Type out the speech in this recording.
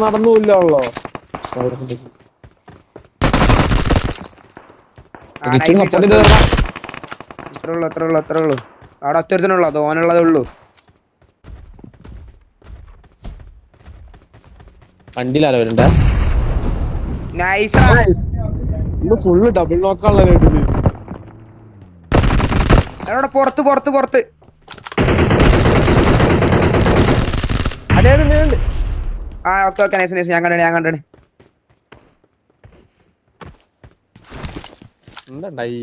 നടന്നുമില്ലോ. അത്രേ ഉള്ളൂ. അവിടെ ഒറ്റൊരുത്തനുള്ളൂ, അത് ഓനുള്ളതേ ഉള്ളൂ. വണ്ടിയിലാരോ വരുന്നുണ്ട്. നൈസാ. ഫുള്ള് ഡബിൾ നോക്കാനുള്ള കേട്ടില്. അവിടെ പുറത്ത്. അതേ ആ ഓക്കെ നൈസ്. ഞാൻ കണ്ടേ. എന്തായി